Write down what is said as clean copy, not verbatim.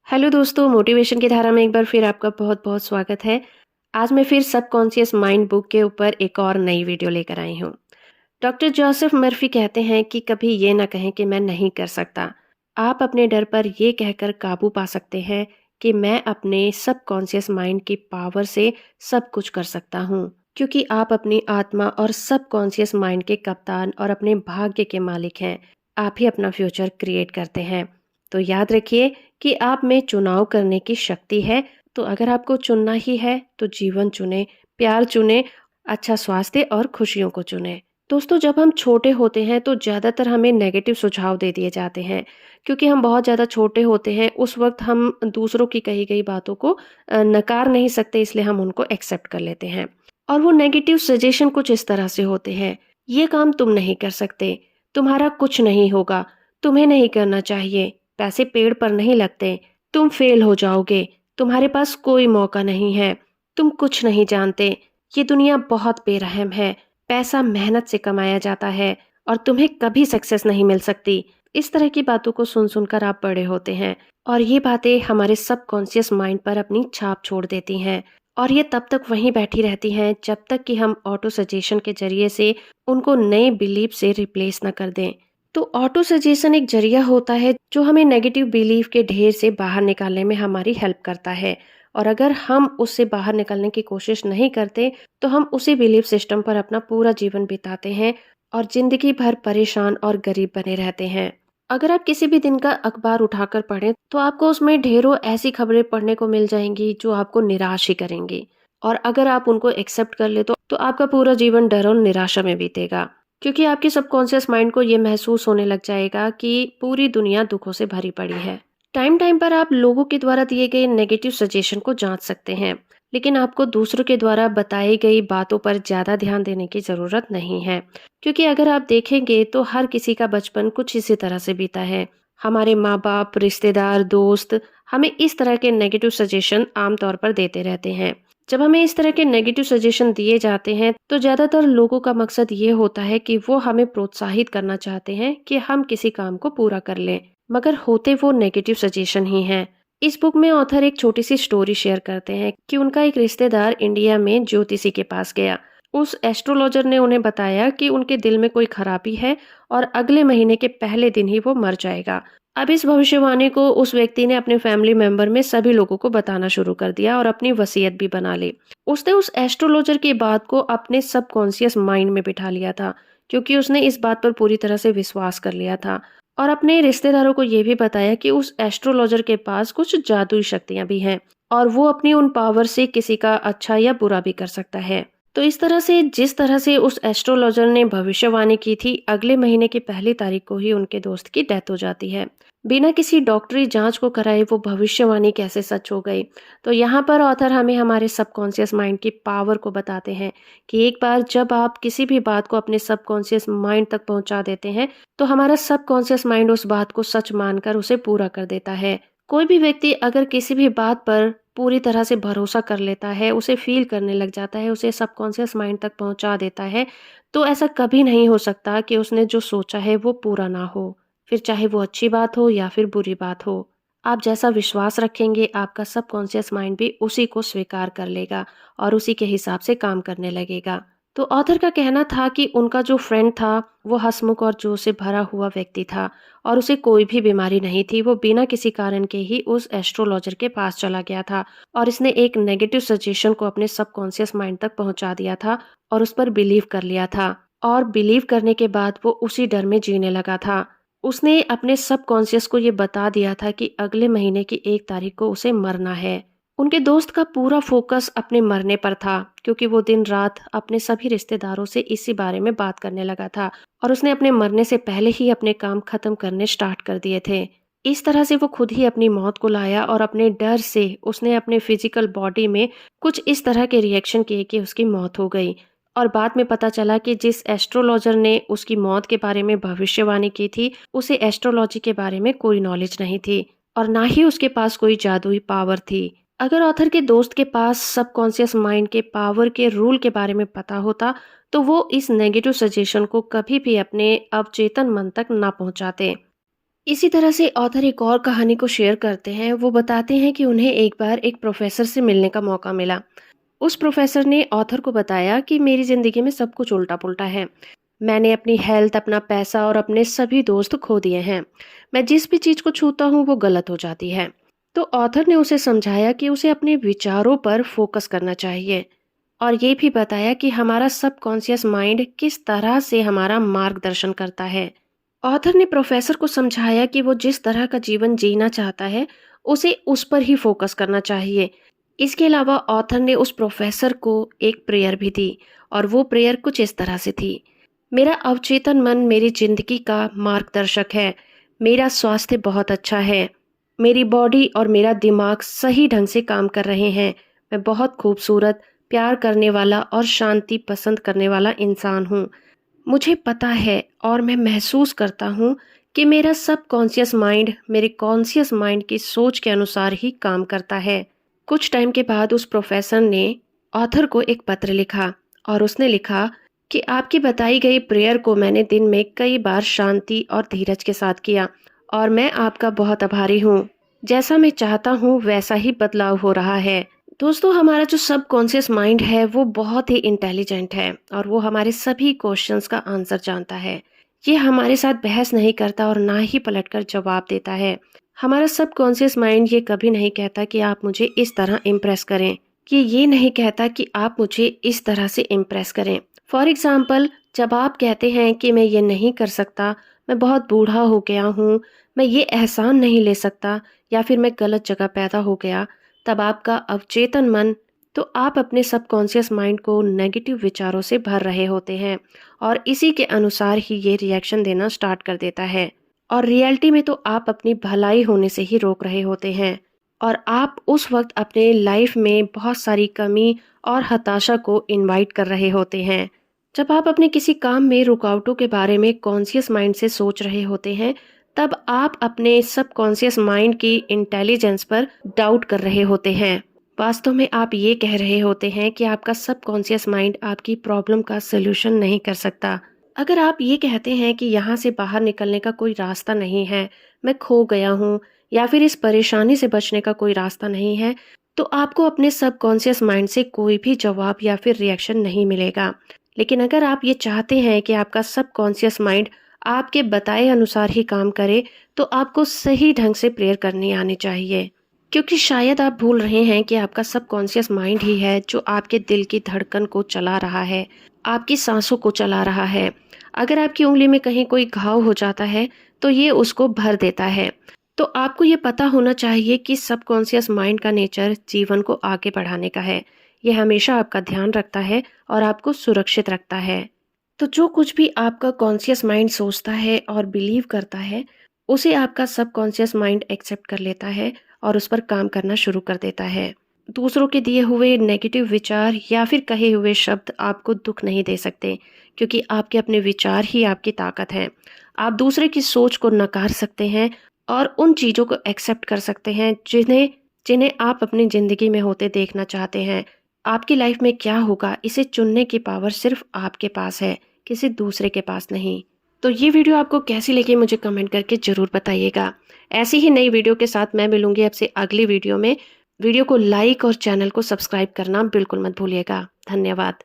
Hello दोस्तों, motivation की धारा में एक बार फिर आपका बहुत-बहुत स्वागत है। आज मैं फिर सबकॉन्शियस माइंड बुक के ऊपर एक और नई वीडियो लेकर आई हूँ। डॉक्टर जोसेफ मर्फी कहते हैं कि कभी ये ना कहें कि मैं नहीं कर सकता। आप अपने डर पर ये कहकर काबू पा सकते हैं कि मैं अपने सबकॉन्शियस माइंड की पावर से सब कुछ कर सकता हूँ। क्योंकि आप अपनी आत्मा और सबकॉन्शियस माइंड के कप्तान और अपने भाग्य के मालिक हैं। आप ही अपना फ्यूचर क्रिएट करते हैं। तो याद रखिए कि आप में चुनाव करने की शक्ति है। तो अगर आपको चुनना ही है तो जीवन चुने, प्यार चुने, अच्छा स्वास्थ्य और खुशियों को चुने। दोस्तों, जब हम छोटे होते हैं तो ज़्यादातर हमें नेगेटिव सुझाव दे दिए जाते हैं। क्योंकि हम बहुत ज़्यादा छोटे होते हैं, उस वक्त हम दूसरों की कही गई बातों को नकार नहीं सकते, इसलिए हम उनको एक्सेप्ट कर लेते हैं। और वो नेगेटिव सजेशन कुछ इस तरह से होते हैं: ये काम तुम नहीं कर सकते, तुम्हारा कुछ नहीं होगा, तुम्हें नहीं करना चाहिए, पैसे पेड़ पर नहीं लगते, तुम फेल हो जाओगे, तुम्हारे पास कोई मौका नहीं है, तुम कुछ नहीं जानते, ये दुनिया बहुत बेरहम है, पैसा मेहनत से कमाया जाता है और तुम्हें कभी सक्सेस नहीं मिल सकती। इस तरह की बातों को सुन सुनकर आप बड़े होते हैं और ये बातें हमारे सबकॉन्शियस माइंड पर अपनी छाप छोड़ देती हैं। और ये तब तक वहीं बैठी रहती हैं जब तक कि हम ऑटो सजेशन के जरिए से उनको नए बिलीफ से रिप्लेस न कर दें। तो ऑटो सजेशन एक जरिया होता है जो हमें नेगेटिव बिलीफ के ढेर से बाहर निकालने में हमारी हेल्प करता है। और अगर हम उससे बाहर निकलने की कोशिश नहीं करते तो हम उसी बिलीफ सिस्टम पर अपना पूरा जीवन बिताते हैं और जिंदगी भर परेशान और गरीब बने रहते हैं। अगर आप किसी भी दिन का अखबार उठाकर पढ़ें तो आपको उसमें ढेरों ऐसी खबरें पढ़ने को मिल जाएंगी जो आपको निराश ही करेंगी। और अगर आप उनको एक्सेप्ट कर ले तो आपका पूरा जीवन डर और निराशा में बीतेगा। क्योंकि आपके सबकॉन्शियस माइंड को ये महसूस होने लग जाएगा कि पूरी दुनिया दुखों से भरी पड़ी है। टाइम टाइम पर आप लोगों के द्वारा दिए गए नेगेटिव सजेशन को जांच सकते हैं, लेकिन आपको दूसरों के द्वारा बताई गई बातों पर ज्यादा ध्यान देने की जरूरत नहीं है। क्योंकि अगर आप देखेंगे तो हर किसी का बचपन कुछ इसी तरह से बीता है। हमारे माँ बाप, रिश्तेदार, दोस्त हमें इस तरह के नेगेटिव सजेशन आमतौर पर देते रहते हैं। जब हमें इस तरह के नेगेटिव सजेशन दिए जाते हैं तो ज्यादातर लोगों का मकसद ये होता है कि वो हमें प्रोत्साहित करना चाहते हैं कि हम किसी काम को पूरा कर लें, मगर होते वो नेगेटिव सजेशन ही हैं। इस बुक में ऑथर एक छोटी सी स्टोरी शेयर करते हैं कि उनका एक रिश्तेदार इंडिया में ज्योतिषी के पास गया। उस एस्ट्रोलॉजर ने उन्हें बताया कि उनके दिल में कोई खराबी है और अगले महीने के पहले दिन ही वो मर जाएगा। अब इस भविष्यवाणी को उस व्यक्ति ने अपने फैमिली मेंबर में सभी लोगों को बताना शुरू कर दिया और अपनी वसीयत भी बना ली। उसने उस एस्ट्रोलॉजर की बात को अपने सबकॉन्शियस माइंड में बिठा लिया था, क्योंकि उसने इस बात पर पूरी तरह से विश्वास कर लिया था। और अपने रिश्तेदारों को ये भी बताया कि उस एस्ट्रोलॉजर के पास कुछ जादुई शक्तियां भी हैं और वो अपनी उन पावर से किसी का अच्छा या बुरा भी कर सकता है। तो इस तरह से जिस तरह से उस एस्ट्रोलॉजर ने भविष्यवाणी की थी, अगले महीने की पहली तारीख को ही उनके दोस्त की डेथ हो जाती है। बिना किसी डॉक्टरी जांच को कराए वो भविष्यवाणी कैसे सच हो गई? तो यहाँ पर ऑथर हमें हमारे सबकॉन्शियस माइंड की पावर को बताते हैं कि एक बार जब आप किसी भी बात को अपने सबकॉन्शियस माइंड तक पहुंचा देते हैं तो हमारा सबकॉन्शियस माइंड उस बात को सच मानकर उसे पूरा कर देता है। कोई भी व्यक्ति अगर किसी भी बात पर पूरी तरह से भरोसा कर लेता है, उसे फील करने लग जाता है, उसे सबकॉन्शियस माइंड तक पहुंचा देता है, तो ऐसा कभी नहीं हो सकता कि उसने जो सोचा है वो पूरा ना हो। फिर चाहे वो अच्छी बात हो या फिर बुरी बात हो। आप जैसा विश्वास रखेंगे, आपका सबकॉन्शियस माइंड भी उसी को स्वीकार कर लेगा और उसी के हिसाब से काम करने लगेगा। तो ऑथर का कहना था कि उनका जो फ्रेंड था वो हंसमुख और जोश से भरा हुआ व्यक्ति था और उसे कोई भी बीमारी नहीं थी। वो बिना किसी कारण के ही उस एस्ट्रोलॉजर के पास चला गया था और इसने एक नेगेटिव सजेशन को अपने सबकॉन्शियस माइंड तक पहुंचा दिया था और उस पर बिलीव कर लिया था। और बिलीव करने के बाद वो उसी डर में जीने लगा था। उसने अपने सबकॉन्शियस को ये बता दिया था कि अगले महीने की 1 तारीख को उसे मरना है। उनके दोस्त का पूरा फोकस अपने मरने पर था, क्योंकि वो दिन रात अपने सभी रिश्तेदारों से इसी बारे में बात करने लगा था और उसने अपने मरने से पहले ही अपने काम खत्म करने स्टार्ट कर दिए थे। इस तरह से वो खुद ही अपनी मौत को लाया और अपने डर से उसने अपने फिजिकल बॉडी में कुछ इस तरह के रिएक्शन किए कि उसकी मौत हो गई। और बाद में पता चला कि जिस एस्ट्रोलॉजर ने उसकी मौत के बारे में भविष्यवाणी की थी, उसे एस्ट्रोलॉजी के बारे में कोई नॉलेज नहीं थी और ना ही उसके पास कोई जादुई पावर थी। अगर ऑथर के दोस्त के पास सबकॉन्शियस माइंड के पावर के रूल के बारे में पता होता तो वो इस नेगेटिव सजेशन को कभी भी अपने अवचेतन मन तक ना पहुंचाते। इसी तरह से ऑथर एक और कहानी को शेयर करते हैं। वो बताते हैं कि उन्हें एक बार एक प्रोफेसर से मिलने का मौका मिला। उस प्रोफेसर ने ऑथर को बताया कि मेरी ज़िंदगी में सब कुछ उल्टा-पुल्टा है। मैंने अपनी हेल्थ, अपना पैसा और अपने सभी दोस्त खो दिए हैं। मैं जिस भी चीज़ को छूता हूँ वो गलत हो जाती है। तो ऑथर ने उसे समझाया कि उसे अपने विचारों पर फोकस करना चाहिए और ये भी बताया कि हमारा सबकॉन्शियस माइंड किस तरह से हमारा मार्गदर्शन करता है। ऑथर ने प्रोफेसर को समझाया कि वो जिस तरह का जीवन जीना चाहता है, उसे उस पर ही फोकस करना चाहिए। इसके अलावा ऑथर ने उस प्रोफेसर को एक प्रेयर भी दी और वो प्रेयर कुछ इस तरह से थी। मेरा अवचेतन मन मेरी जिंदगी का मार्गदर्शक है। मेरा स्वास्थ्य बहुत अच्छा है। मेरी बॉडी और मेरा दिमाग सही ढंग से काम कर रहे हैं। मैं बहुत खूबसूरत, प्यार करने वाला और शांति पसंद करने वाला इंसान हूँ। मुझे पता है और मैं महसूस करता हूँ कि मेरा सबकॉन्शियस माइंड मेरे कॉन्शियस माइंड की सोच के अनुसार ही काम करता है। कुछ टाइम के बाद उस प्रोफेसर ने ऑथर को एक पत्र लिखा और उसने लिखा कि आपकी बताई गई प्रेयर को मैंने दिन में कई बार शांति और धीरज के साथ किया और मैं आपका बहुत आभारी हूँ। जैसा मैं चाहता हूँ वैसा ही बदलाव हो रहा है। दोस्तों, हमारा जो सबकॉन्शियस माइंड है वो बहुत ही इंटेलिजेंट है और वो हमारे सभी क्वेश्चंस का आंसर जानता है। ये हमारे साथ बहस नहीं करता और ना ही पलटकर जवाब देता है। हमारा सबकॉन्शियस माइंड ये कभी नहीं कहता कि आप मुझे इस तरह इम्प्रेस करें, कि ये नहीं कहता कि आप मुझे इस तरह से इम्प्रेस करें। फॉर एग्जाम्पल, जब आप कहते हैं कि मैं ये नहीं कर सकता, मैं बहुत बूढ़ा हो गया हूँ, मैं ये एहसान नहीं ले सकता या फिर मैं गलत जगह पैदा हो गया, तब आपका अवचेतन मन, तो आप अपने सबकॉन्शियस माइंड को नेगेटिव विचारों से भर रहे होते हैं और इसी के अनुसार ही ये रिएक्शन देना स्टार्ट कर देता है। और रियलिटी में तो आप अपनी भलाई होने से ही रोक रहे होते हैं और आप उस वक्त अपने लाइफ में बहुत सारी कमी और हताशा को इनवाइट कर रहे होते हैं। जब आप अपने किसी काम में रुकावटों के बारे में कॉन्शियस माइंड से सोच रहे होते हैं, तब आप अपने सबकॉन्शियस माइंड की इंटेलिजेंस पर डाउट कर रहे होते हैं। वास्तव में आप ये कह रहे होते हैं कि आपका सबकॉन्शियस माइंड आपकी प्रॉब्लम का सलूशन नहीं कर सकता। अगर आप ये कहते हैं कि यहाँ से बाहर निकलने का कोई रास्ता नहीं है, मैं खो गया हूँ या फिर इस परेशानी से बचने का कोई रास्ता नहीं है, तो आपको अपने सबकॉन्शियस माइंड से कोई भी जवाब या फिर रिएक्शन नहीं मिलेगा। लेकिन अगर आप ये चाहते हैं कि आपका सबकॉन्शियस माइंड आपके बताए अनुसार ही काम करे, तो आपको सही ढंग से प्रेयर करनी आनी चाहिए। क्योंकि शायद आप भूल रहे हैं कि आपका सबकॉन्शियस माइंड ही है जो आपके दिल की धड़कन को चला रहा है, आपकी सांसों को चला रहा है। अगर आपकी उंगली में कहीं कोई घाव हो जाता है, तो ये उसको भर देता है। तो आपको ये पता होना चाहिए कि सबकॉन्शियस माइंड का नेचर जीवन को आगे बढ़ाने का है। ये हमेशा आपका ध्यान रखता है और आपको सुरक्षित रखता है। तो जो कुछ भी आपका कॉन्शियस माइंड सोचता है और बिलीव करता है, उसे आपका सबकॉन्शियस माइंड एक्सेप्ट कर लेता है और उस पर काम करना शुरू कर देता है। दूसरों के दिए हुए नेगेटिव विचार या फिर कहे हुए शब्द आपको दुख नहीं दे सकते, क्योंकि आपके अपने विचार ही आपकी ताकत है। आप दूसरे की सोच को नकार सकते हैं और उन चीज़ों को एक्सेप्ट कर सकते हैं जिन्हें जिन्हें आप अपनी ज़िंदगी में होते देखना चाहते हैं। आपकी लाइफ में क्या होगा, इसे चुनने की पावर सिर्फ आपके पास है, किसी दूसरे के पास नहीं। तो ये वीडियो आपको कैसी लगी मुझे कमेंट करके ज़रूर बताइएगा। ऐसी ही नई वीडियो के साथ मैं मिलूंगी आपसे अगली वीडियो में। वीडियो को लाइक और चैनल को सब्सक्राइब करना बिल्कुल मत भूलिएगा। धन्यवाद।